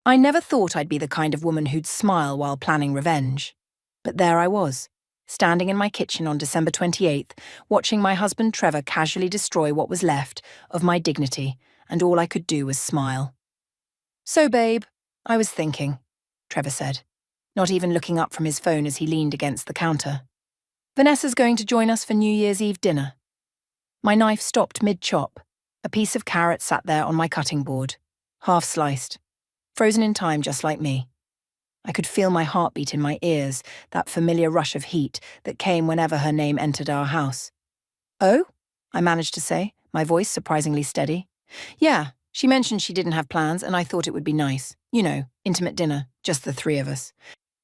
I never thought I'd be the kind of woman who'd smile while planning revenge. But there I was, standing in my kitchen on December 28th, watching my husband Trevor casually destroy what was left of my dignity, and all I could do was smile. "So, babe, I was thinking," Trevor said, not even looking up from his phone as he leaned against the counter. "Vanessa's going to join us for New Year's Eve dinner." My knife stopped mid-chop. A piece of carrot sat there on my cutting board, half sliced, frozen in time just like me. I could feel my heartbeat in my ears, that familiar rush of heat that came whenever her name entered our house. "Oh?" I managed to say, my voice surprisingly steady. "Yeah, she mentioned she didn't have plans and I thought it would be nice. You know, intimate dinner, just the three of us.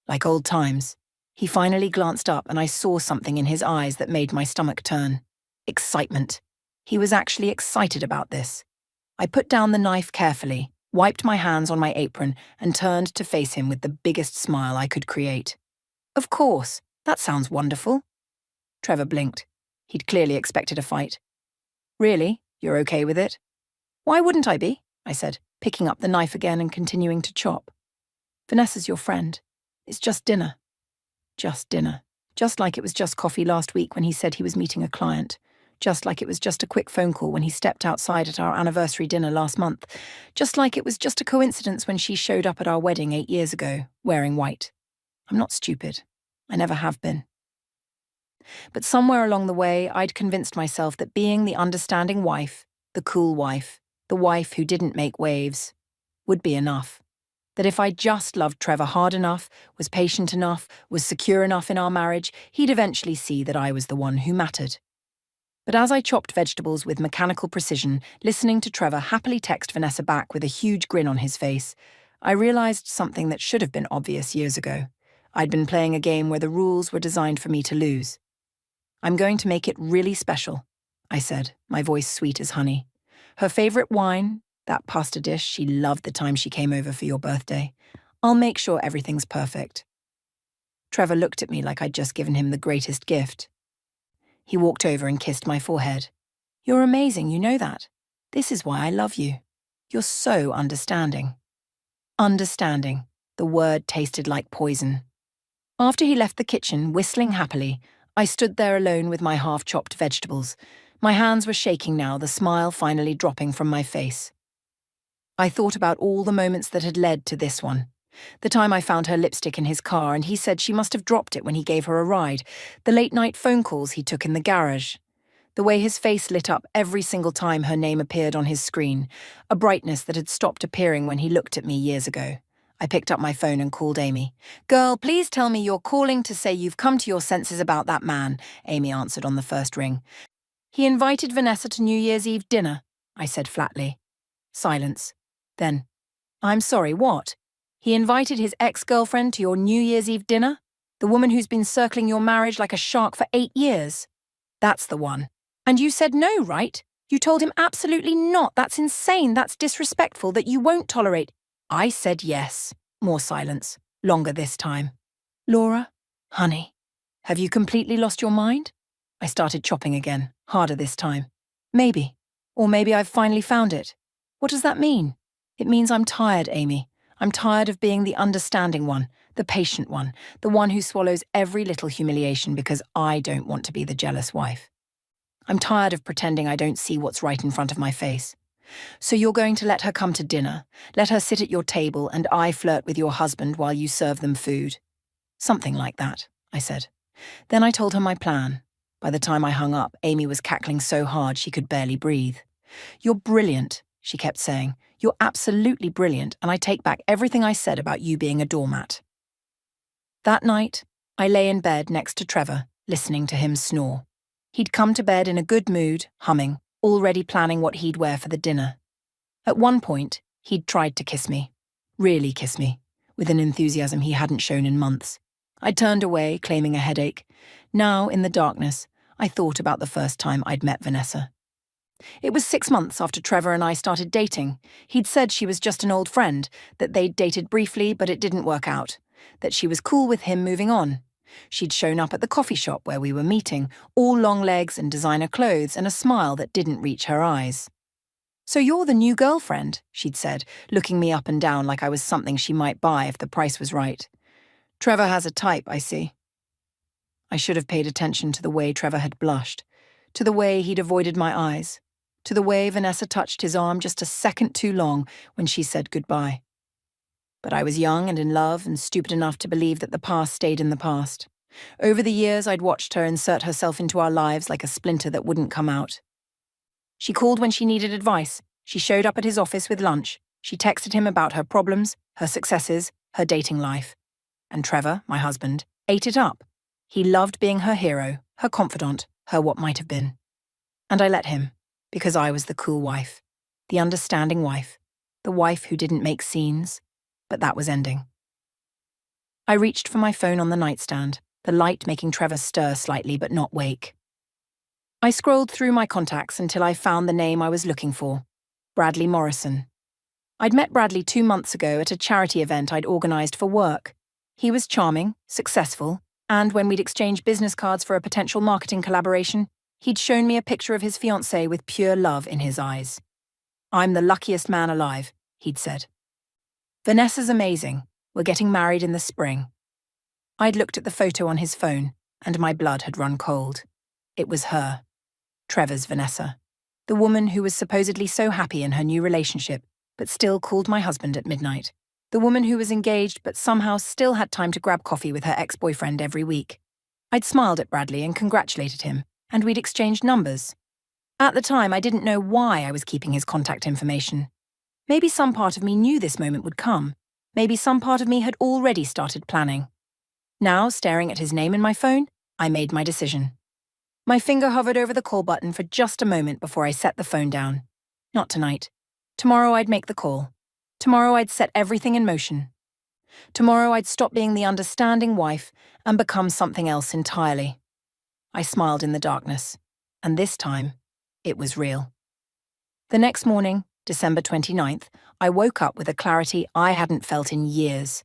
Like old times." He finally glanced up and I saw something in his eyes that made my stomach turn. Excitement. He was actually excited about this. I put down the knife carefully, wiped my hands on my apron, and turned to face him with the biggest smile I could create. "Of course, that sounds wonderful." Trevor blinked. He'd clearly expected a fight. "Really? You're okay with it?" "Why wouldn't I be?" I said, picking up the knife again and continuing to chop. "Vanessa's your friend. It's just dinner." Just dinner. Just like it was just coffee last week when he said he was meeting a client. Just like it was just a quick phone call when he stepped outside at our anniversary dinner last month. Just like it was just a coincidence when she showed up at our wedding 8 years ago, wearing white. I'm not stupid. I never have been. But somewhere along the way, I'd convinced myself that being the understanding wife, the cool wife, the wife who didn't make waves, would be enough. That if I just loved Trevor hard enough, was patient enough, was secure enough in our marriage, he'd eventually see that I was the one who mattered. But as I chopped vegetables with mechanical precision, listening to Trevor happily text Vanessa back with a huge grin on his face, I realized something that should have been obvious years ago. I'd been playing a game where the rules were designed for me to lose. "I'm going to make it really special," I said, my voice sweet as honey. "Her favorite wine, that pasta dish she loved the time she came over for your birthday. I'll make sure everything's perfect." Trevor looked at me like I'd just given him the greatest gift. He walked over and kissed my forehead. "You're amazing, you know that. This is why I love you. You're so understanding." Understanding. The word tasted like poison. After he left the kitchen, whistling happily, I stood there alone with my half-chopped vegetables. My hands were shaking now, the smile finally dropping from my face. I thought about all the moments that had led to this one. The time I found her lipstick in his car and he said she must have dropped it when he gave her a ride. The late-night phone calls he took in the garage. The way his face lit up every single time her name appeared on his screen. A brightness that had stopped appearing when he looked at me years ago. I picked up my phone and called Amy. "Girl, please tell me you're calling to say you've come to your senses about that man," Amy answered on the first ring. "He invited Vanessa to New Year's Eve dinner," I said flatly. Silence. Then, "I'm sorry, what? He invited his ex-girlfriend to your New Year's Eve dinner? The woman who's been circling your marriage like a shark for 8 years? That's the one. And you said no, right? You told him absolutely not. That's insane. That's disrespectful, that you won't tolerate." I said yes. More silence. Longer this time. "Laura, honey, have you completely lost your mind?" I started chopping again, harder this time. "Maybe. Or maybe I've finally found it. What does that mean?" "It means I'm tired, Amy. I'm tired of being the understanding one, the patient one, the one who swallows every little humiliation because I don't want to be the jealous wife. I'm tired of pretending I don't see what's right in front of my face. So you're going to let her come to dinner, let her sit at your table, and I flirt with your husband while you serve them food?" "Something like that," I said. Then I told her my plan. By the time I hung up, Amy was cackling so hard she could barely breathe. "You're brilliant," she kept saying. "You're absolutely brilliant, and I take back everything I said about you being a doormat." That night, I lay in bed next to Trevor, listening to him snore. He'd come to bed in a good mood, humming, already planning what he'd wear for the dinner. At one point, he'd tried to kiss me. Really kiss me, with an enthusiasm he hadn't shown in months. I turned away, claiming a headache. Now, in the darkness, I thought about the first time I'd met Vanessa. It was 6 months after Trevor and I started dating. He'd said she was just an old friend, that they'd dated briefly but it didn't work out, that she was cool with him moving on. She'd shown up at the coffee shop where we were meeting, all long legs and designer clothes and a smile that didn't reach her eyes. "So you're the new girlfriend," she'd said, looking me up and down like I was something she might buy if the price was right. "Trevor has a type, I see." I should have paid attention to the way Trevor had blushed, to the way he'd avoided my eyes, to the way Vanessa touched his arm just a second too long when she said goodbye. But I was young and in love and stupid enough to believe that the past stayed in the past. Over the years, I'd watched her insert herself into our lives like a splinter that wouldn't come out. She called when she needed advice. She showed up at his office with lunch. She texted him about her problems, her successes, her dating life. And Trevor, my husband, ate it up. He loved being her hero, her confidant, her what might have been. And I let him, because I was the cool wife, the understanding wife, the wife who didn't make scenes, but that was ending. I reached for my phone on the nightstand, the light making Trevor stir slightly but not wake. I scrolled through my contacts until I found the name I was looking for, Bradley Morrison. I'd met Bradley 2 months ago at a charity event I'd organised for work. He was charming, successful, and when we'd exchanged business cards for a potential marketing collaboration, he'd shown me a picture of his fiancée with pure love in his eyes. "I'm the luckiest man alive," he'd said. "Vanessa's amazing. We're getting married in the spring." I'd looked at the photo on his phone, and my blood had run cold. It was her, Trevor's Vanessa, the woman who was supposedly so happy in her new relationship, but still called my husband at midnight. The woman who was engaged but somehow still had time to grab coffee with her ex-boyfriend every week. I'd smiled at Bradley and congratulated him, and we'd exchanged numbers. At the time, I didn't know why I was keeping his contact information. Maybe some part of me knew this moment would come. Maybe some part of me had already started planning. Now, staring at his name in my phone, I made my decision. My finger hovered over the call button for just a moment before I set the phone down. Not tonight. Tomorrow I'd make the call. Tomorrow I'd set everything in motion. Tomorrow I'd stop being the understanding wife and become something else entirely. I smiled in the darkness, and this time, it was real. The next morning, December 29th, I woke up with a clarity I hadn't felt in years.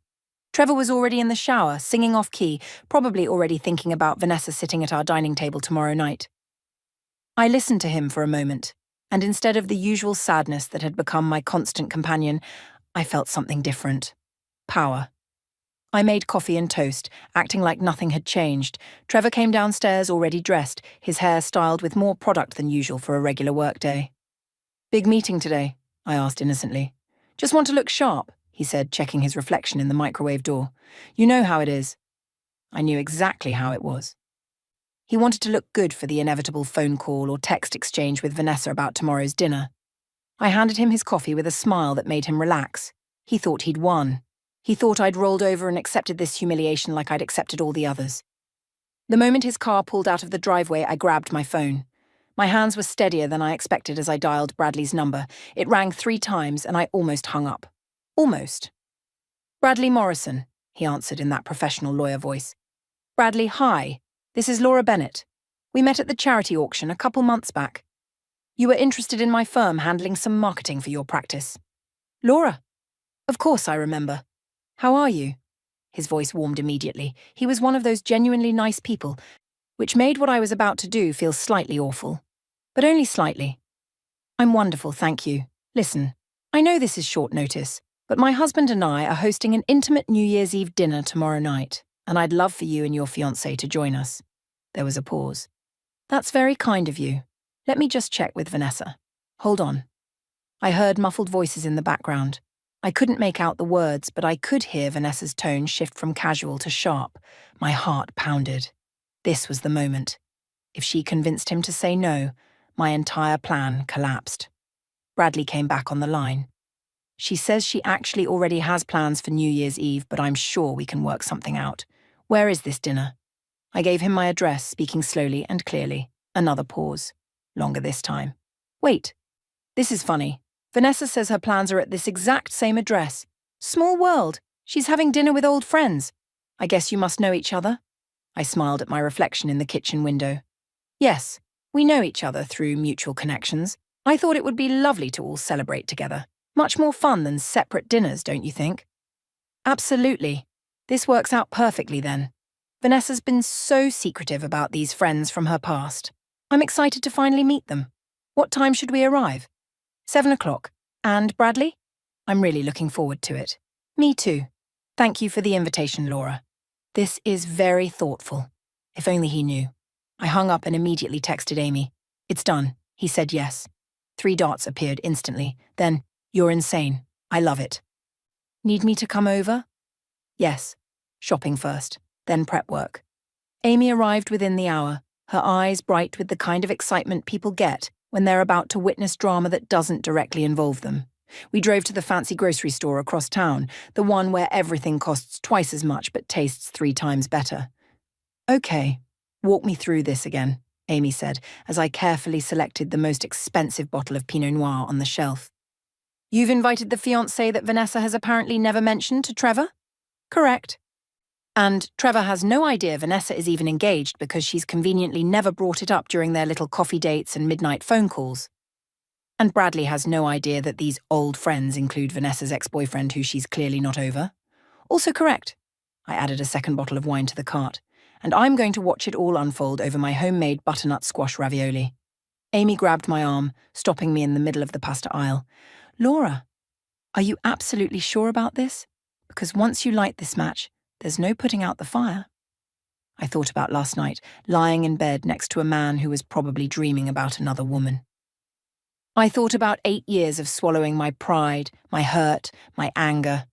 Trevor was already in the shower, singing off-key, probably already thinking about Vanessa sitting at our dining table tomorrow night. I listened to him for a moment, and instead of the usual sadness that had become my constant companion, I felt something different. Power. I made coffee and toast, acting like nothing had changed. Trevor came downstairs already dressed, his hair styled with more product than usual for a regular workday. "Big meeting today?" I asked innocently. "Just want to look sharp," he said, checking his reflection in the microwave door. "You know how it is." I knew exactly how it was. He wanted to look good for the inevitable phone call or text exchange with Vanessa about tomorrow's dinner. I handed him his coffee with a smile that made him relax. He thought he'd won. He thought I'd rolled over and accepted this humiliation like I'd accepted all the others. The moment his car pulled out of the driveway, I grabbed my phone. My hands were steadier than I expected as I dialed Bradley's number. It rang 3 times and I almost hung up. Almost. "Bradley Morrison," he answered in that professional lawyer voice. "Bradley, hi. This is Laura Bennett. We met at the charity auction a couple months back. You were interested in my firm handling some marketing for your practice." "Laura? Of course I remember. How are you?" His voice warmed immediately. He was one of those genuinely nice people, which made what I was about to do feel slightly awful. But only slightly. "I'm wonderful, thank you. Listen, I know this is short notice, but my husband and I are hosting an intimate New Year's Eve dinner tomorrow night, and I'd love for you and your fiancé to join us." There was a pause. "That's very kind of you. Let me just check with Vanessa. Hold on." I heard muffled voices in the background. I couldn't make out the words, but I could hear Vanessa's tone shift from casual to sharp. My heart pounded. This was the moment. If she convinced him to say no, my entire plan collapsed. Bradley came back on the line. "She says she actually already has plans for New Year's Eve, but I'm sure we can work something out. Where is this dinner?" I gave him my address, speaking slowly and clearly. Another pause. Longer this time. "Wait. This is funny. Vanessa says her plans are at this exact same address. Small world. She's having dinner with old friends. I guess you must know each other?" I smiled at my reflection in the kitchen window. "Yes, we know each other through mutual connections. I thought it would be lovely to all celebrate together. Much more fun than separate dinners, don't you think?" "Absolutely. This works out perfectly then. Vanessa's been so secretive about these friends from her past. I'm excited to finally meet them. What time should we arrive?" 7 o'clock. And Bradley? I'm really looking forward to it. Me too. Thank you for the invitation, Laura. This is very thoughtful. If only he knew. I hung up and immediately texted Amy. It's done. He said yes. 3 dots appeared instantly. Then, you're insane. I love it. Need me to come over? Yes. Shopping first, then prep work. Amy arrived within the hour, her eyes bright with the kind of excitement people get when they're about to witness drama that doesn't directly involve them. We drove to the fancy grocery store across town, the one where everything costs twice as much but tastes 3 times better. Okay, walk me through this again, Amy said, as I carefully selected the most expensive bottle of Pinot Noir on the shelf. You've invited the fiancé that Vanessa has apparently never mentioned to Trevor? Correct. And Trevor has no idea Vanessa is even engaged because she's conveniently never brought it up during their little coffee dates and midnight phone calls. And Bradley has no idea that these old friends include Vanessa's ex-boyfriend who she's clearly not over. Also correct. I added a second bottle of wine to the cart, and I'm going to watch it all unfold over my homemade butternut squash ravioli. Amy grabbed my arm, stopping me in the middle of the pasta aisle. Laura, are you absolutely sure about this? Because once you light this match, there's no putting out the fire. I thought about last night, lying in bed next to a man who was probably dreaming about another woman. I thought about 8 years of swallowing my pride, my hurt, my anger.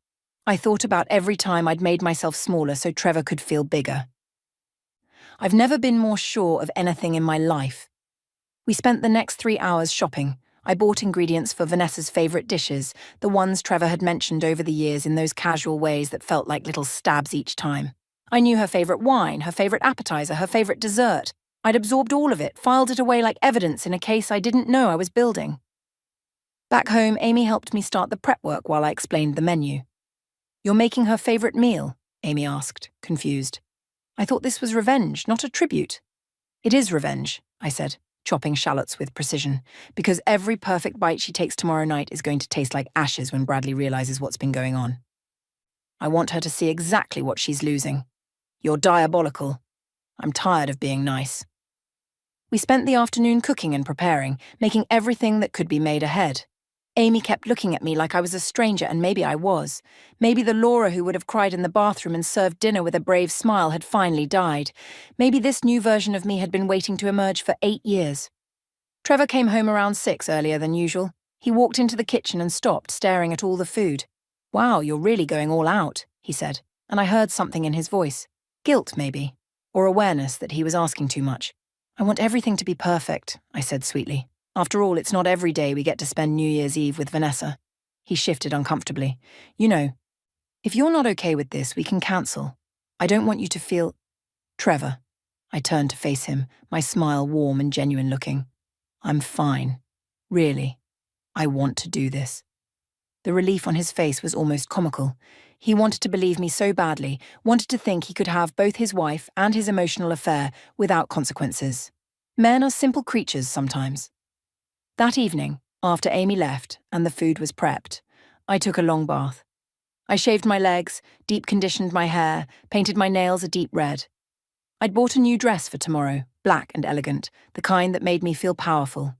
I thought about every time I'd made myself smaller so Trevor could feel bigger. I've never been more sure of anything in my life. We spent the next 3 hours shopping. I bought ingredients for Vanessa's favourite dishes, the ones Trevor had mentioned over the years in those casual ways that felt like little stabs each time. I knew her favourite wine, her favourite appetizer, her favourite dessert. I'd absorbed all of it, filed it away like evidence in a case I didn't know I was building. Back home, Amy helped me start the prep work while I explained the menu. You're making her favourite meal? Amy asked, confused. I thought this was revenge, not a tribute. It is revenge, I said, chopping shallots with precision, because every perfect bite she takes tomorrow night is going to taste like ashes when Bradley realises what's been going on. I want her to see exactly what she's losing. You're diabolical. I'm tired of being nice. We spent the afternoon cooking and preparing, making everything that could be made ahead. Amy kept looking at me like I was a stranger, and maybe I was. Maybe the Laura who would have cried in the bathroom and served dinner with a brave smile had finally died. Maybe this new version of me had been waiting to emerge for 8 years. Trevor came home around 6 earlier than usual. He walked into the kitchen and stopped, staring at all the food. Wow, you're really going all out, he said, and I heard something in his voice. Guilt, maybe, or awareness that he was asking too much. I want everything to be perfect, I said sweetly. After all, it's not every day we get to spend New Year's Eve with Vanessa. He shifted uncomfortably. You know, if you're not okay with this, we can cancel. I don't want you to feel... Trevor. I turned to face him, my smile warm and genuine looking. I'm fine. Really. I want to do this. The relief on his face was almost comical. He wanted to believe me so badly, wanted to think he could have both his wife and his emotional affair without consequences. Men are simple creatures sometimes. That evening, after Amy left and the food was prepped, I took a long bath. I shaved my legs, deep conditioned my hair, painted my nails a deep red. I'd bought a new dress for tomorrow, black and elegant, the kind that made me feel powerful.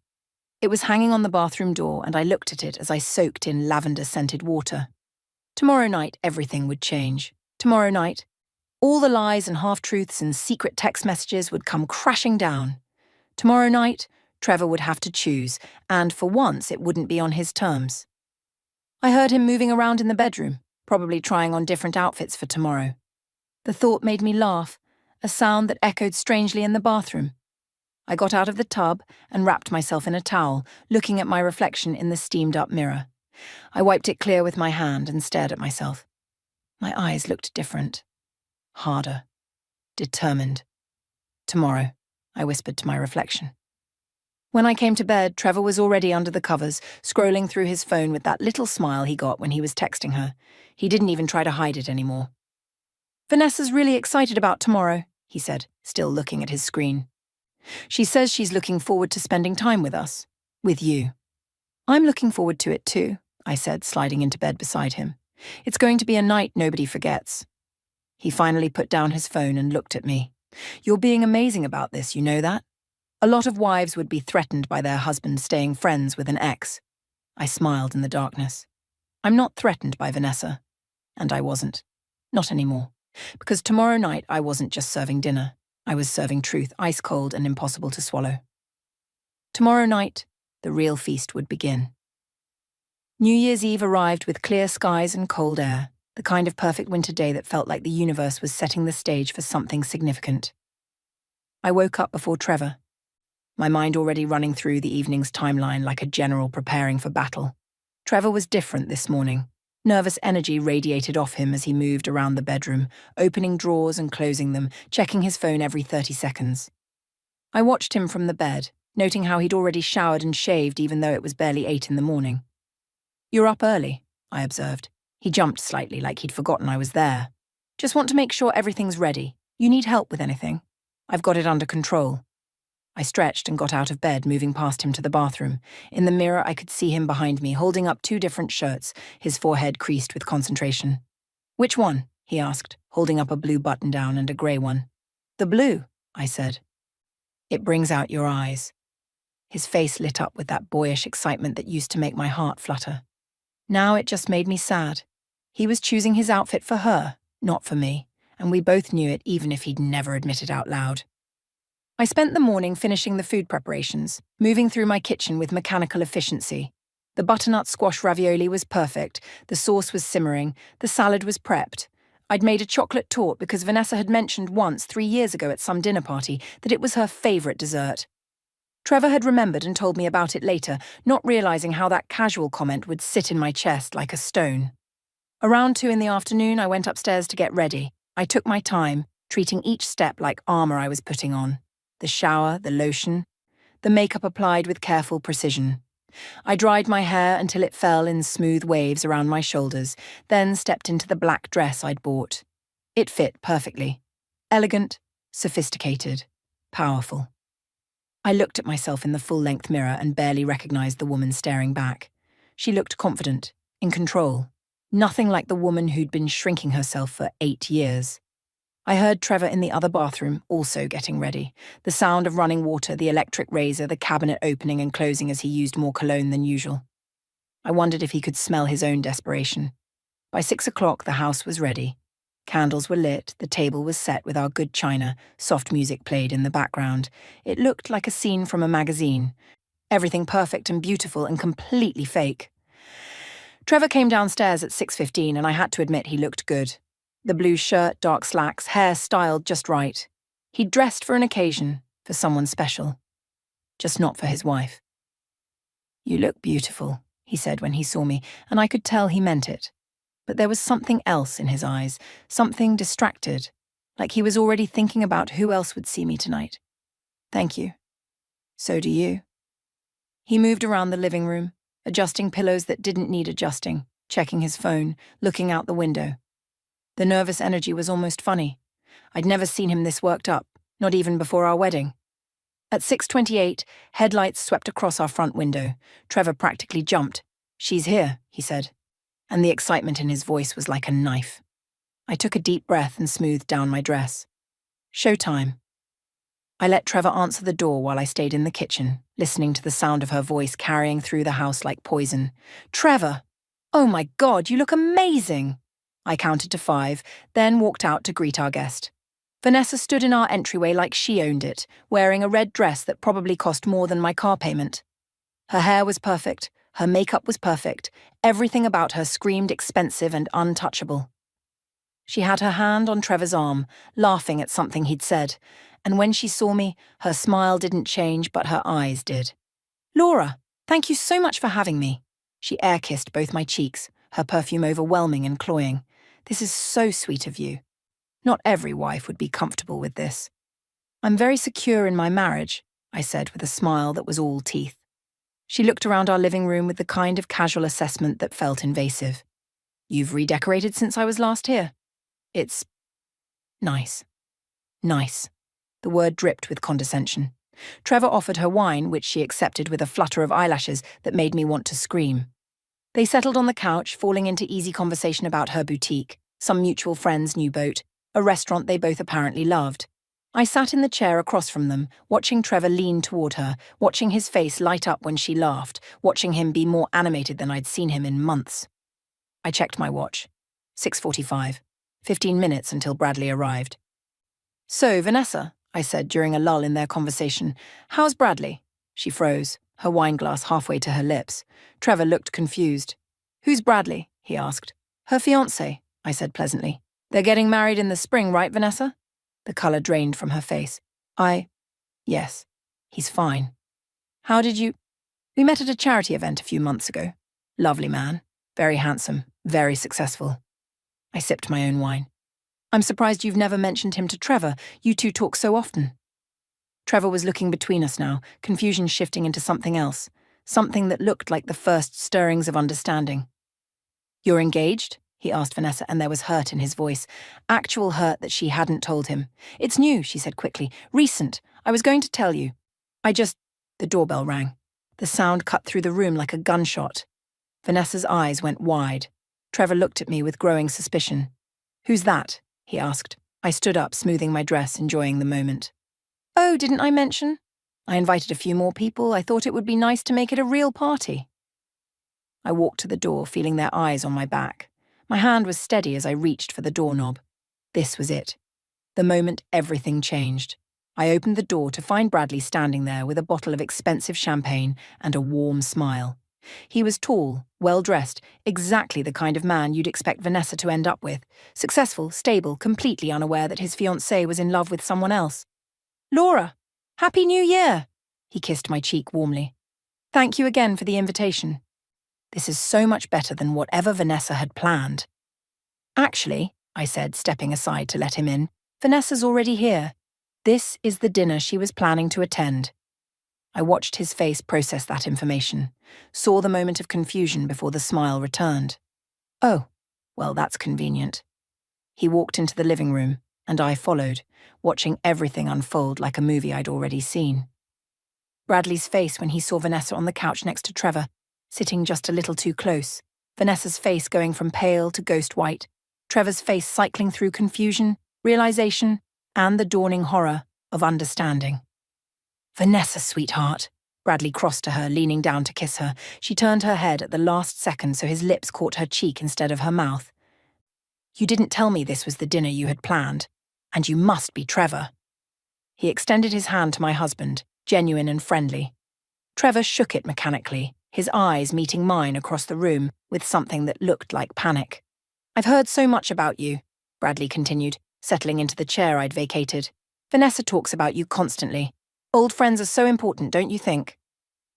It was hanging on the bathroom door, and I looked at it as I soaked in lavender-scented water. Tomorrow night, everything would change. Tomorrow night, all the lies and half-truths and secret text messages would come crashing down. Tomorrow night, Trevor would have to choose, and for once it wouldn't be on his terms. I heard him moving around in the bedroom, probably trying on different outfits for tomorrow. The thought made me laugh, a sound that echoed strangely in the bathroom. I got out of the tub and wrapped myself in a towel, looking at my reflection in the steamed-up mirror. I wiped it clear with my hand and stared at myself. My eyes looked different. Harder. Determined. Tomorrow, I whispered to my reflection. When I came to bed, Trevor was already under the covers, scrolling through his phone with that little smile he got when he was texting her. He didn't even try to hide it anymore. Vanessa's really excited about tomorrow, he said, still looking at his screen. She says she's looking forward to spending time with us. With you. I'm looking forward to it too, I said, sliding into bed beside him. It's going to be a night nobody forgets. He finally put down his phone and looked at me. You're being amazing about this, you know that? A lot of wives would be threatened by their husband staying friends with an ex. I smiled in the darkness. I'm not threatened by Vanessa. And I wasn't. Not anymore. Because tomorrow night I wasn't just serving dinner. I was serving truth, ice cold and impossible to swallow. Tomorrow night, the real feast would begin. New Year's Eve arrived with clear skies and cold air, the kind of perfect winter day that felt like the universe was setting the stage for something significant. I woke up before Trevor, my mind already running through the evening's timeline like a general preparing for battle. Trevor was different this morning. Nervous energy radiated off him as he moved around the bedroom, opening drawers and closing them, checking his phone every 30 seconds. I watched him from the bed, noting how he'd already showered and shaved even though it was barely 8 in the morning. "You're up early," I observed. He jumped slightly like he'd forgotten I was there. "Just want to make sure everything's ready. You need help with anything?" "I've got it under control." I stretched and got out of bed, moving past him to the bathroom. In the mirror, I could see him behind me, holding up 2 different shirts, his forehead creased with concentration. "Which one?" he asked, holding up a blue button-down and a grey one. "The blue," I said. "It brings out your eyes." His face lit up with that boyish excitement that used to make my heart flutter. Now it just made me sad. He was choosing his outfit for her, not for me, and we both knew it even if he'd never admitted out loud. I spent the morning finishing the food preparations, moving through my kitchen with mechanical efficiency. The butternut squash ravioli was perfect, the sauce was simmering, the salad was prepped. I'd made a chocolate torte because Vanessa had mentioned once 3 years ago at some dinner party that it was her favourite dessert. Trevor had remembered and told me about it later, not realising how that casual comment would sit in my chest like a stone. Around 2 in the afternoon, I went upstairs to get ready. I took my time, treating each step like armour I was putting on. The shower, the lotion, the makeup applied with careful precision. I dried my hair until it fell in smooth waves around my shoulders, then stepped into the black dress I'd bought. It fit perfectly. Elegant, sophisticated, powerful. I looked at myself in the full-length mirror and barely recognised the woman staring back. She looked confident, in control. Nothing like the woman who'd been shrinking herself for 8 years. I heard Trevor in the other bathroom, also getting ready. The sound of running water, the electric razor, the cabinet opening and closing as he used more cologne than usual. I wondered if he could smell his own desperation. By 6 o'clock, the house was ready. Candles were lit, the table was set with our good china, soft music played in the background. It looked like a scene from a magazine. Everything perfect and beautiful and completely fake. Trevor came downstairs at 6:15 and I had to admit he looked good. The blue shirt, dark slacks, hair styled just right. He'd dressed for an occasion, for someone special. Just not for his wife. "You look beautiful," he said when he saw me, and I could tell he meant it. But there was something else in his eyes, something distracted, like he was already thinking about who else would see me tonight. "Thank you. So do you." He moved around the living room, adjusting pillows that didn't need adjusting, checking his phone, looking out the window. The nervous energy was almost funny. I'd never seen him this worked up, not even before our wedding. At 6:28, headlights swept across our front window. Trevor practically jumped. "She's here," he said, and the excitement in his voice was like a knife. I took a deep breath and smoothed down my dress. Showtime. I let Trevor answer the door while I stayed in the kitchen, listening to the sound of her voice carrying through the house like poison. "Trevor! Oh my God, you look amazing!" I counted to 5, then walked out to greet our guest. Vanessa stood in our entryway like she owned it, wearing a red dress that probably cost more than my car payment. Her hair was perfect, her makeup was perfect, everything about her screamed expensive and untouchable. She had her hand on Trevor's arm, laughing at something he'd said, and when she saw me, her smile didn't change but her eyes did. "Laura, thank you so much for having me." She air-kissed both my cheeks, her perfume overwhelming and cloying. "This is so sweet of you. Not every wife would be comfortable with this." "I'm very secure in my marriage," I said with a smile that was all teeth. She looked around our living room with the kind of casual assessment that felt invasive. "You've redecorated since I was last here. It's nice." Nice. The word dripped with condescension. Trevor offered her wine, which she accepted with a flutter of eyelashes that made me want to scream. They settled on the couch, falling into easy conversation about her boutique, some mutual friend's new boat, a restaurant they both apparently loved. I sat in the chair across from them, watching Trevor lean toward her, watching his face light up when she laughed, watching him be more animated than I'd seen him in months. I checked my watch. 6:45. 15 minutes until Bradley arrived. "So, Vanessa," I said during a lull in their conversation, "how's Bradley?" She froze, her wine glass halfway to her lips. Trevor looked confused. "Who's Bradley?" he asked. "Her fiancé," I said pleasantly. "They're getting married in the spring, right, Vanessa?" The colour drained from her face. Yes. He's fine. "How did you—" "We met at a charity event a few months ago. Lovely man. Very handsome. Very successful." I sipped my own wine. "I'm surprised you've never mentioned him to Trevor. You two talk so often." Trevor was looking between us now, confusion shifting into something else, something that looked like the first stirrings of understanding. "You're engaged?" he asked Vanessa, and there was hurt in his voice. Actual hurt that she hadn't told him. "It's new," she said quickly. "Recent. I was going to tell you. The doorbell rang. The sound cut through the room like a gunshot. Vanessa's eyes went wide. Trevor looked at me with growing suspicion. "Who's that?" he asked. I stood up, smoothing my dress, enjoying the moment. "Oh, didn't I mention? I invited a few more people. I thought it would be nice to make it a real party." I walked to the door, feeling their eyes on my back. My hand was steady as I reached for the doorknob. This was it. The moment everything changed. I opened the door to find Bradley standing there with a bottle of expensive champagne and a warm smile. He was tall, well-dressed, exactly the kind of man you'd expect Vanessa to end up with. Successful, stable, completely unaware that his fiancée was in love with someone else. "Laura, Happy New Year!" He kissed my cheek warmly. "Thank you again for the invitation. This is so much better than whatever Vanessa had planned." "Actually," I said, stepping aside to let him in, "Vanessa's already here. This is the dinner she was planning to attend." I watched his face process that information, saw the moment of confusion before the smile returned. "Oh, well, that's convenient." He walked into the living room, and I followed, watching everything unfold like a movie I'd already seen. Bradley's face when he saw Vanessa on the couch next to Trevor, sitting just a little too close. Vanessa's face going from pale to ghost white. Trevor's face cycling through confusion, realization, and the dawning horror of understanding. "Vanessa, sweetheart." Bradley crossed to her, leaning down to kiss her. She turned her head at the last second so his lips caught her cheek instead of her mouth. "You didn't tell me this was the dinner you had planned, and you must be Trevor." He extended his hand to my husband, genuine and friendly. Trevor shook it mechanically, his eyes meeting mine across the room with something that looked like panic. "I've heard so much about you," Bradley continued, settling into the chair I'd vacated. "Vanessa talks about you constantly. Old friends are so important, don't you think?"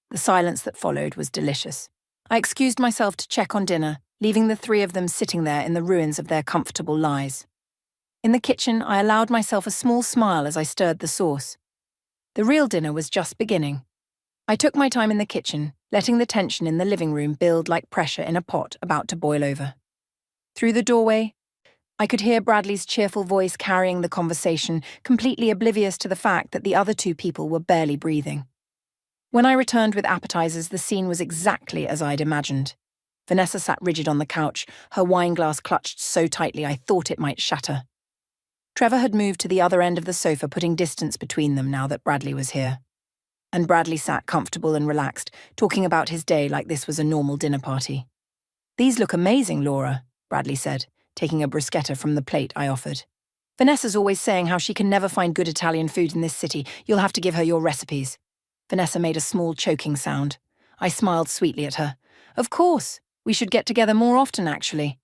The silence that followed was delicious. I excused myself to check on dinner, leaving the three of them sitting there in the ruins of their comfortable lies. In the kitchen, I allowed myself a small smile as I stirred the sauce. The real dinner was just beginning. I took my time in the kitchen, letting the tension in the living room build like pressure in a pot about to boil over. Through the doorway, I could hear Bradley's cheerful voice carrying the conversation, completely oblivious to the fact that the other two people were barely breathing. When I returned with appetizers, the scene was exactly as I'd imagined. Vanessa sat rigid on the couch, her wine glass clutched so tightly I thought it might shatter. Trevor had moved to the other end of the sofa, putting distance between them now that Bradley was here. And Bradley sat comfortable and relaxed, talking about his day like this was a normal dinner party. "These look amazing, Laura," Bradley said, taking a bruschetta from the plate I offered. "Vanessa's always saying how she can never find good Italian food in this city. You'll have to give her your recipes." Vanessa made a small choking sound. I smiled sweetly at her. "Of course. We should get together more often, actually."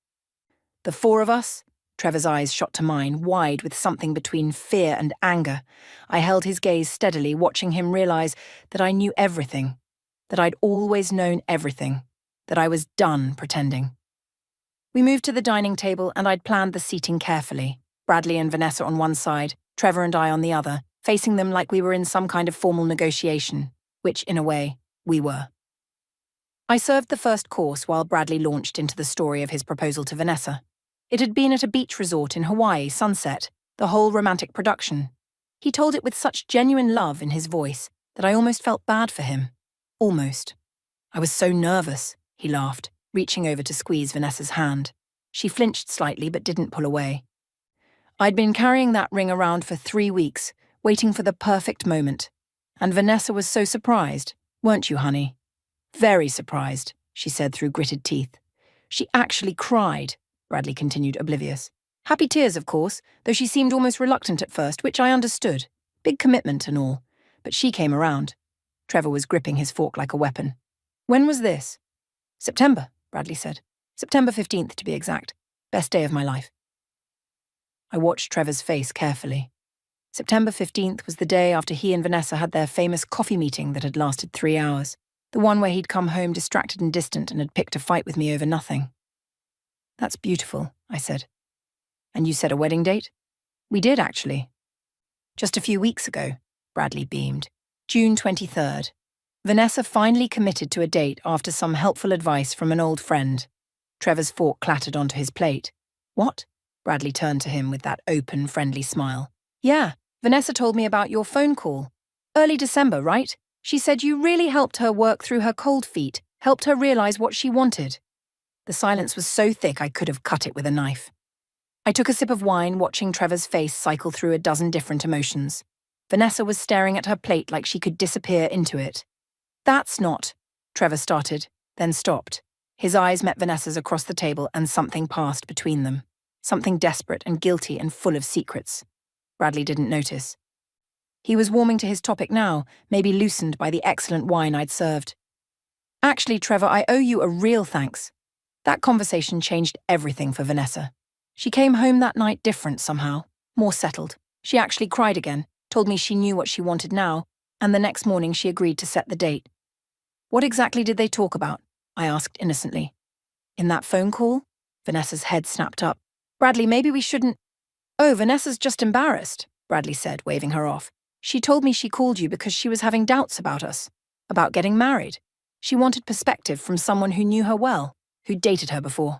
"The four of us?" Trevor's eyes shot to mine, wide with something between fear and anger. I held his gaze steadily, watching him realize that I knew everything, that I'd always known everything, that I was done pretending. We moved to the dining table and I'd planned the seating carefully. Bradley and Vanessa on one side, Trevor and I on the other, facing them like we were in some kind of formal negotiation, which, in a way, we were. I served the first course while Bradley launched into the story of his proposal to Vanessa. It had been at a beach resort in Hawaii, Sunset, the whole romantic production. He told it with such genuine love in his voice that I almost felt bad for him. Almost. "I was so nervous," he laughed, reaching over to squeeze Vanessa's hand. She flinched slightly but didn't pull away. "I'd been carrying that ring around for 3 weeks, waiting for the perfect moment. And Vanessa was so surprised, weren't you, honey? Very surprised, she said through gritted teeth. She actually cried, Bradley continued, oblivious. Happy tears, of course, though she seemed almost reluctant at first, which I understood. Big commitment and all. But she came around. Trevor was gripping his fork like a weapon. When was this? September, Bradley said. September 15th, to be exact. Best day of my life. I watched Trevor's face carefully. September 15th was the day after he and Vanessa had their famous coffee meeting that had lasted 3 hours. The one where he'd come home distracted and distant and had picked a fight with me over nothing. That's beautiful, I said. And you set a wedding date? We did, actually. Just a few weeks ago, Bradley beamed. June 23rd. Vanessa finally committed to a date after some helpful advice from an old friend. Trevor's fork clattered onto his plate. What? Bradley turned to him with that open, friendly smile. Yeah, Vanessa told me about your phone call. Early December, right? She said you really helped her work through her cold feet, helped her realize what she wanted. The silence was so thick I could have cut it with a knife. I took a sip of wine, watching Trevor's face cycle through a dozen different emotions. Vanessa was staring at her plate like she could disappear into it. That's not, Trevor started, then stopped. His eyes met Vanessa's across the table and something passed between them. Something desperate and guilty and full of secrets. Bradley didn't notice. He was warming to his topic now, maybe loosened by the excellent wine I'd served. Actually, Trevor, I owe you a real thanks. That conversation changed everything for Vanessa. She came home that night different somehow, more settled. She actually cried again, told me she knew what she wanted now, and the next morning she agreed to set the date. What exactly did they talk about? I asked innocently. In that phone call? Vanessa's head snapped up. Bradley, maybe we shouldn't… Oh, Vanessa's just embarrassed, Bradley said, waving her off. She told me she called you because she was having doubts about us, about getting married. She wanted perspective from someone who knew her well, who'd dated her before.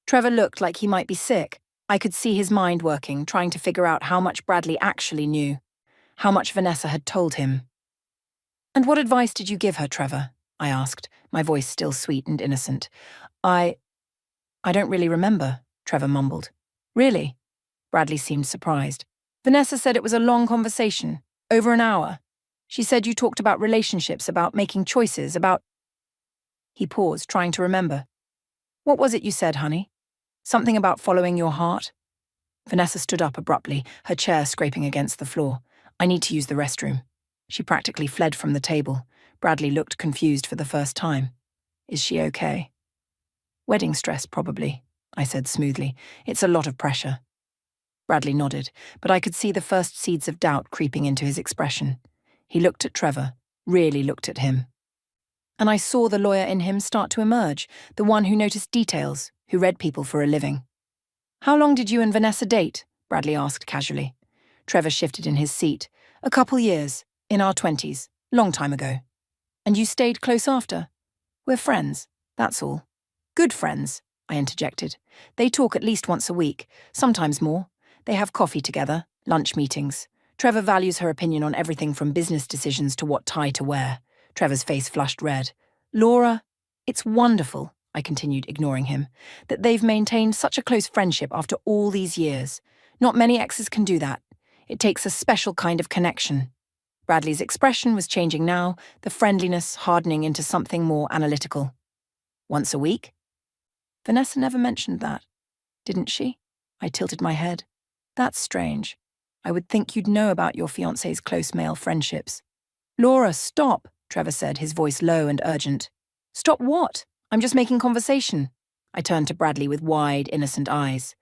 Trevor looked like he might be sick. I could see his mind working, trying to figure out how much Bradley actually knew, how much Vanessa had told him. And what advice did you give her, Trevor? I asked, my voice still sweet and innocent. I don't really remember, Trevor mumbled. Really? Bradley seemed surprised. Vanessa said it was a long conversation, over an hour. She said you talked about relationships, about making choices, about… He paused, trying to remember. What was it you said, honey? Something about following your heart? Vanessa stood up abruptly, her chair scraping against the floor. I need to use the restroom. She practically fled from the table. Bradley looked confused for the first time. Is she okay? Wedding stress, probably, I said smoothly. It's a lot of pressure. Bradley nodded, but I could see the first seeds of doubt creeping into his expression. He looked at Trevor, really looked at him. And I saw the lawyer in him start to emerge, the one who noticed details, who read people for a living. How long did you and Vanessa date? Bradley asked casually. Trevor shifted in his seat. A couple years, in our 20s, long time ago. And you stayed close after? We're friends, that's all. Good friends, I interjected. They talk at least once a week, sometimes more. They have coffee together, lunch meetings. Trevor values her opinion on everything from business decisions to what tie to wear. Trevor's face flushed red. Laura, it's wonderful, I continued, ignoring him, that they've maintained such a close friendship after all these years. Not many exes can do that. It takes a special kind of connection. Bradley's expression was changing now, the friendliness hardening into something more analytical. Once a week? Vanessa never mentioned that, didn't she? I tilted my head. That's strange. I would think you'd know about your fiancé's close male friendships. Laura, stop, Trevor said, his voice low and urgent. Stop what? I'm just making conversation. I turned to Bradley with wide, innocent eyes.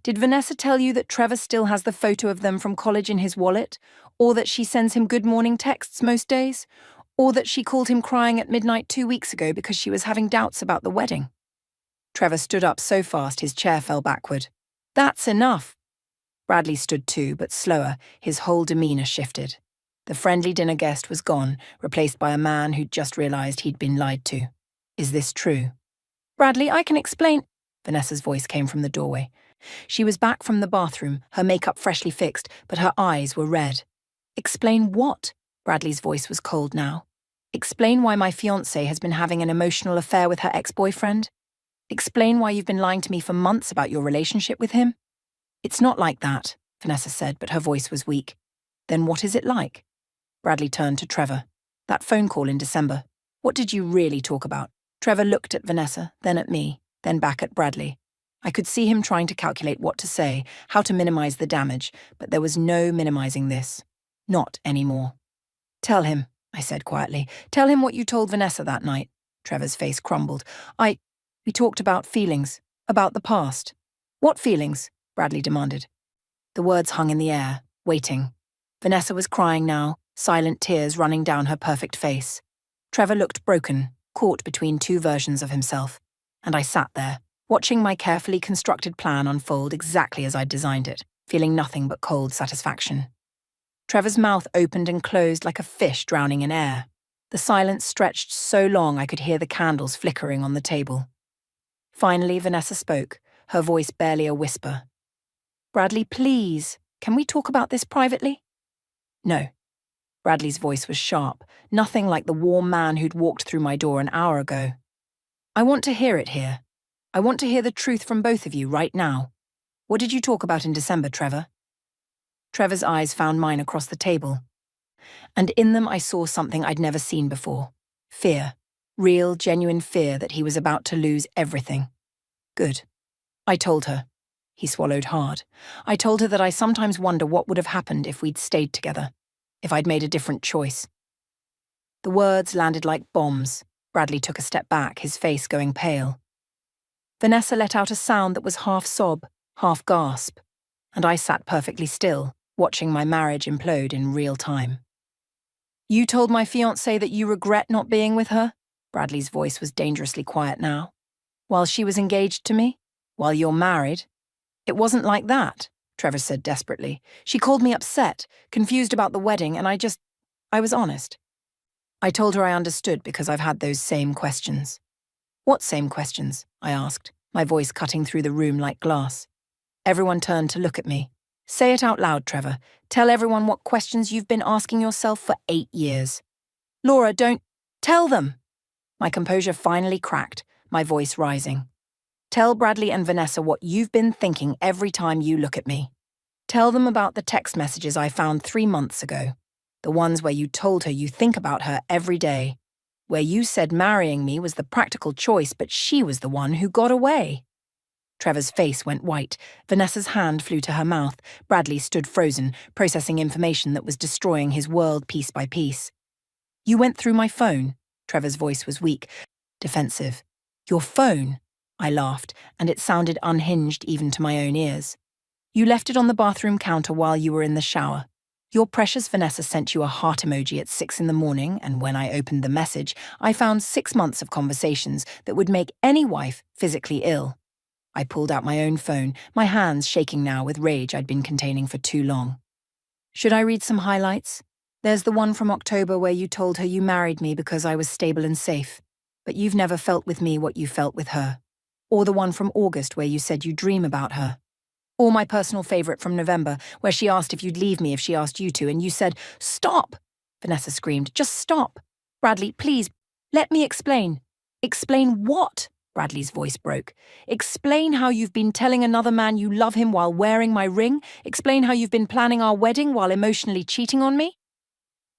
Did Vanessa tell you that Trevor still has the photo of them from college in his wallet? Or that she sends him good morning texts most days? Or that she called him crying at midnight 2 weeks ago because she was having doubts about the wedding? Trevor stood up so fast his chair fell backward. That's enough. Bradley stood too, but slower, his whole demeanour shifted. The friendly dinner guest was gone, replaced by a man who'd just realised he'd been lied to. Is this true? Bradley, I can explain. Vanessa's voice came from the doorway. She was back from the bathroom, her makeup freshly fixed, but her eyes were red. Explain what? Bradley's voice was cold now. Explain why my fiancé has been having an emotional affair with her ex-boyfriend? Explain why you've been lying to me for months about your relationship with him? It's not like that, Vanessa said, but her voice was weak. Then what is it like? Bradley turned to Trevor. That phone call in December. What did you really talk about? Trevor looked at Vanessa, then at me, then back at Bradley. I could see him trying to calculate what to say, how to minimize the damage, but there was no minimizing this. Not anymore. Tell him, I said quietly. Tell him what you told Vanessa that night. Trevor's face crumbled. We talked about feelings, about the past. What feelings? Bradley demanded. The words hung in the air, waiting. Vanessa was crying now, silent tears running down her perfect face. Trevor looked broken, caught between two versions of himself. And I sat there, watching my carefully constructed plan unfold exactly as I'd designed it, feeling nothing but cold satisfaction. Trevor's mouth opened and closed like a fish drowning in air. The silence stretched so long I could hear the candles flickering on the table. Finally, Vanessa spoke, her voice barely a whisper. Bradley, please, can we talk about this privately? No. Bradley's voice was sharp, nothing like the warm man who'd walked through my door an hour ago. I want to hear it here. I want to hear the truth from both of you right now. What did you talk about in December, Trevor? Trevor's eyes found mine across the table. And in them I saw something I'd never seen before. Fear. Real, genuine fear that he was about to lose everything. Good. I told her. He swallowed hard. I told her that I sometimes wonder what would have happened if we'd stayed together, if I'd made a different choice. The words landed like bombs. Bradley took a step back, his face going pale. Vanessa let out a sound that was half sob, half gasp, and I sat perfectly still, watching my marriage implode in real time. You told my fiancé that you regret not being with her? Bradley's voice was dangerously quiet now. While she was engaged to me? While you're married? It wasn't like that, Trevor said desperately. She called me upset, confused about the wedding, and I was honest. I told her I understood because I've had those same questions. What same questions? I asked, my voice cutting through the room like glass. Everyone turned to look at me. Say it out loud, Trevor. Tell everyone what questions you've been asking yourself for 8 years. Laura, don't... Tell them! My composure finally cracked, my voice rising. Tell Bradley and Vanessa what you've been thinking every time you look at me. Tell them about the text messages I found 3 months ago. The ones where you told her you think about her every day. Where you said marrying me was the practical choice, but she was the one who got away. Trevor's face went white. Vanessa's hand flew to her mouth. Bradley stood frozen, processing information that was destroying his world piece by piece. You went through my phone. Trevor's voice was weak, defensive. Your phone? I laughed, and it sounded unhinged even to my own ears. You left it on the bathroom counter while you were in the shower. Your precious Vanessa sent you a heart emoji at 6 in the morning, and when I opened the message, I found 6 months of conversations that would make any wife physically ill. I pulled out my own phone, my hands shaking now with rage I'd been containing for too long. Should I read some highlights? There's the one from October where you told her you married me because I was stable and safe, but you've never felt with me what you felt with her. Or the one from August where you said you dream about her. Or my personal favourite from November, where she asked if you'd leave me if she asked you to, and you said, "Stop!" Vanessa screamed, "Just stop! Bradley, please, let me explain." "Explain what?" Bradley's voice broke. "Explain how you've been telling another man you love him while wearing my ring? Explain how you've been planning our wedding while emotionally cheating on me?"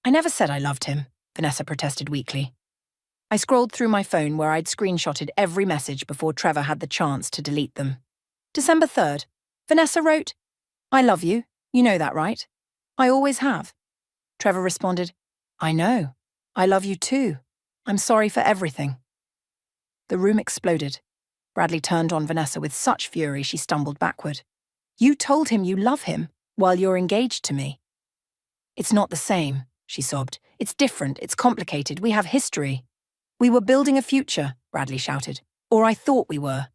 "I never said I loved him," Vanessa protested weakly. I scrolled through my phone where I'd screenshotted every message before Trevor had the chance to delete them. December 3rd. Vanessa wrote, "I love you. You know that, right?" "I always have." Trevor responded, "I know. I love you too. I'm sorry for everything." The room exploded. Bradley turned on Vanessa with such fury she stumbled backward. "You told him you love him while you're engaged to me." "It's not the same," she sobbed. "It's different. It's complicated. We have history." "We were building a future," Bradley shouted. "Or I thought we were."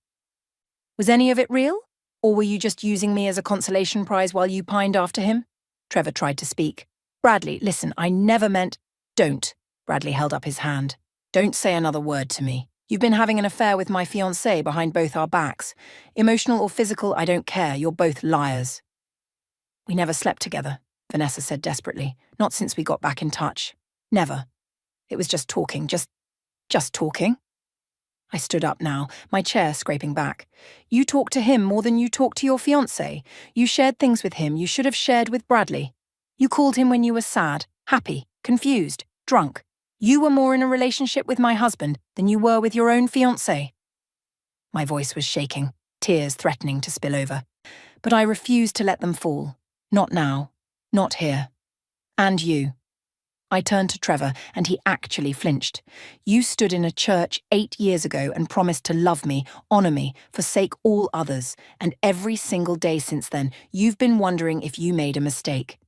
"Was any of it real? Or were you just using me as a consolation prize while you pined after him?" Trevor tried to speak. "Bradley, listen, I never meant—" "Don't." Bradley held up his hand. "Don't say another word to me. You've been having an affair with my fiancé behind both our backs. Emotional or physical, I don't care. You're both liars." "We never slept together," Vanessa said desperately. "Not since we got back in touch. Never. It was just talking, just talking." I stood up now, my chair scraping back. "You talked to him more than you talked to your fiancé. You shared things with him you should have shared with Bradley. You called him when you were sad, happy, confused, drunk. You were more in a relationship with my husband than you were with your own fiancé. My voice was shaking, tears threatening to spill over. But I refused to let them fall. Not now. Not here. And you. I turned to Trevor, and he actually flinched. You stood in a church 8 years ago and promised to love me, honour me, forsake all others, and every single day since then, you've been wondering if you made a mistake.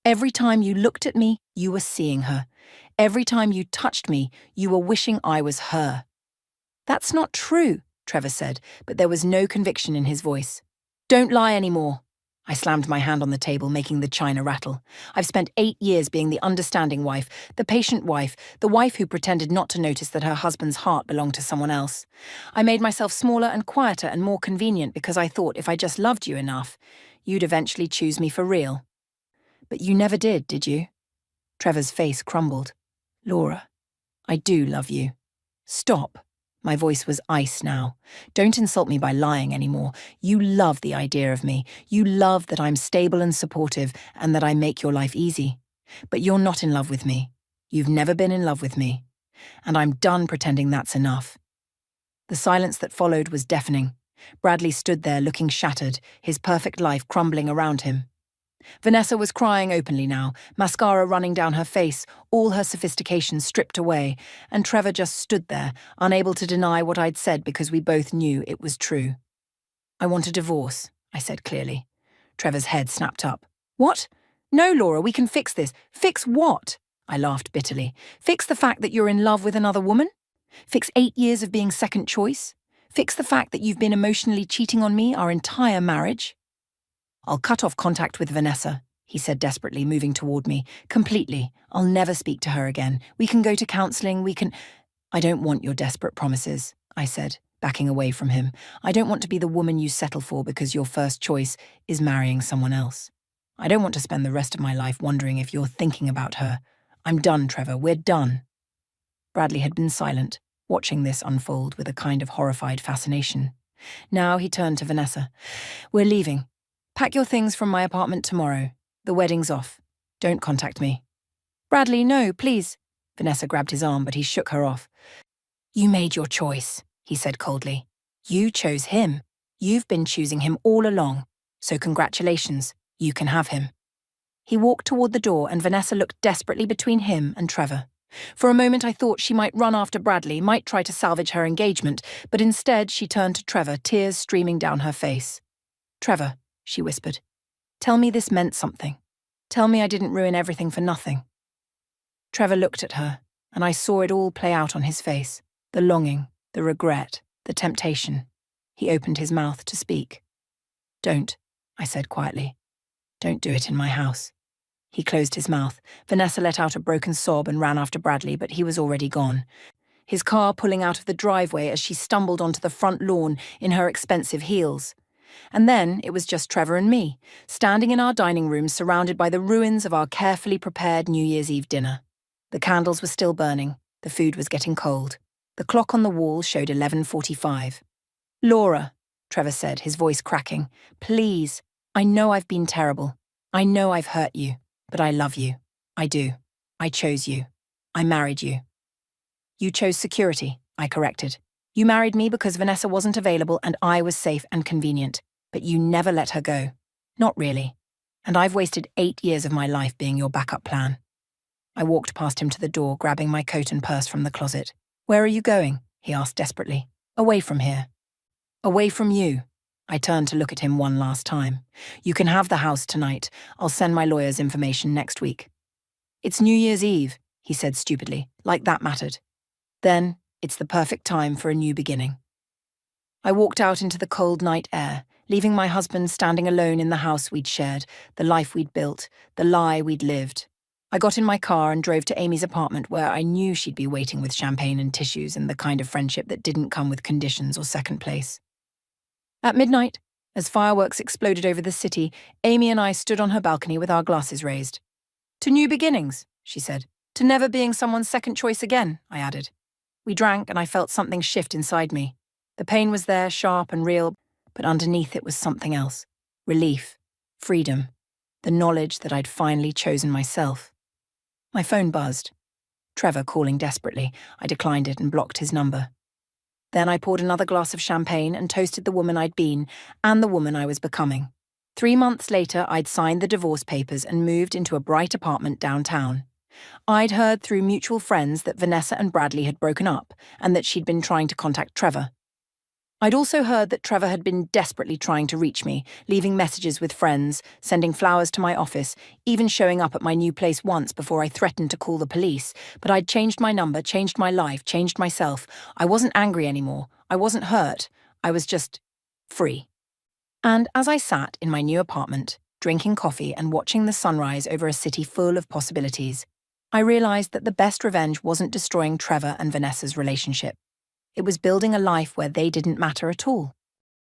Every time you looked at me, you were seeing her. Every time you touched me, you were wishing I was her. That's not true, Trevor said, but there was no conviction in his voice. Don't lie anymore. I slammed my hand on the table, making the china rattle. I've spent 8 years being the understanding wife, the patient wife, the wife who pretended not to notice that her husband's heart belonged to someone else. I made myself smaller and quieter and more convenient because I thought if I just loved you enough, you'd eventually choose me for real. But you never did you? Trevor's face crumbled. Laura, I do love you. Stop. My voice was ice now. Don't insult me by lying anymore. You love the idea of me. You love that I'm stable and supportive and that I make your life easy. But you're not in love with me. You've never been in love with me. And I'm done pretending that's enough. The silence that followed was deafening. Bradley stood there looking shattered, his perfect life crumbling around him. Vanessa was crying openly now, mascara running down her face, all her sophistication stripped away, and Trevor just stood there, unable to deny what I'd said because we both knew it was true. I want a divorce, I said clearly. Trevor's head snapped up. What? No, Laura, we can fix this. Fix what? I laughed bitterly. Fix the fact that you're in love with another woman? Fix 8 years of being second choice? Fix the fact that you've been emotionally cheating on me our entire marriage? I'll cut off contact with Vanessa, he said desperately, moving toward me. Completely. I'll never speak to her again. We can go to counselling, we can... I don't want your desperate promises, I said, backing away from him. I don't want to be the woman you settle for because your first choice is marrying someone else. I don't want to spend the rest of my life wondering if you're thinking about her. I'm done, Trevor. We're done. Bradley had been silent, watching this unfold with a kind of horrified fascination. Now he turned to Vanessa. We're leaving. Pack your things from my apartment tomorrow. The wedding's off. Don't contact me. Bradley, no, please. Vanessa grabbed his arm, but he shook her off. You made your choice, he said coldly. You chose him. You've been choosing him all along. So congratulations, you can have him. He walked toward the door and Vanessa looked desperately between him and Trevor. For a moment I thought she might run after Bradley, might try to salvage her engagement, but instead she turned to Trevor, tears streaming down her face. Trevor, she whispered. Tell me this meant something. Tell me I didn't ruin everything for nothing. Trevor looked at her, and I saw it all play out on his face. The longing, the regret, the temptation. He opened his mouth to speak. Don't, I said quietly. Don't do it in my house. He closed his mouth. Vanessa let out a broken sob and ran after Bradley, but he was already gone. His car pulling out of the driveway as she stumbled onto the front lawn in her expensive heels. And then it was just Trevor and me, standing in our dining room surrounded by the ruins of our carefully prepared New Year's Eve dinner. The candles were still burning. The food was getting cold. The clock on the wall showed 11:45. Laura, Trevor said, his voice cracking, please, I know I've been terrible. I know I've hurt you, but I love you. I do. I chose you. I married you. You chose security, I corrected. You married me because Vanessa wasn't available and I was safe and convenient, but you never let her go. Not really. And I've wasted 8 years of my life being your backup plan. I walked past him to the door, grabbing my coat and purse from the closet. Where are you going? He asked desperately. Away from here. Away from you. I turned to look at him one last time. You can have the house tonight. I'll send my lawyer's information next week. It's New Year's Eve, he said stupidly, like that mattered. Then, it's the perfect time for a new beginning. I walked out into the cold night air, leaving my husband standing alone in the house we'd shared, the life we'd built, the lie we'd lived. I got in my car and drove to Amy's apartment where I knew she'd be waiting with champagne and tissues and the kind of friendship that didn't come with conditions or second place. At midnight, as fireworks exploded over the city, Amy and I stood on her balcony with our glasses raised. To new beginnings, she said. To never being someone's second choice again, I added. We drank and I felt something shift inside me. The pain was there, sharp and real, but underneath it was something else. Relief. Freedom. the knowledge that I'd finally chosen myself. My phone buzzed. Trevor calling desperately. I declined it and blocked his number. Then I poured another glass of champagne and toasted the woman I'd been and the woman I was becoming. 3 months later, I'd signed the divorce papers and moved into a bright apartment downtown. I'd heard through mutual friends that Vanessa and Bradley had broken up and that she'd been trying to contact Trevor. I'd also heard that Trevor had been desperately trying to reach me, leaving messages with friends, sending flowers to my office, even showing up at my new place once before I threatened to call the police. But I'd changed my number, changed my life, changed myself. I wasn't angry anymore. I wasn't hurt. I was just free. And as I sat in my new apartment, drinking coffee and watching the sunrise over a city full of possibilities, I realized that the best revenge wasn't destroying Trevor and Vanessa's relationship. It was building a life where they didn't matter at all.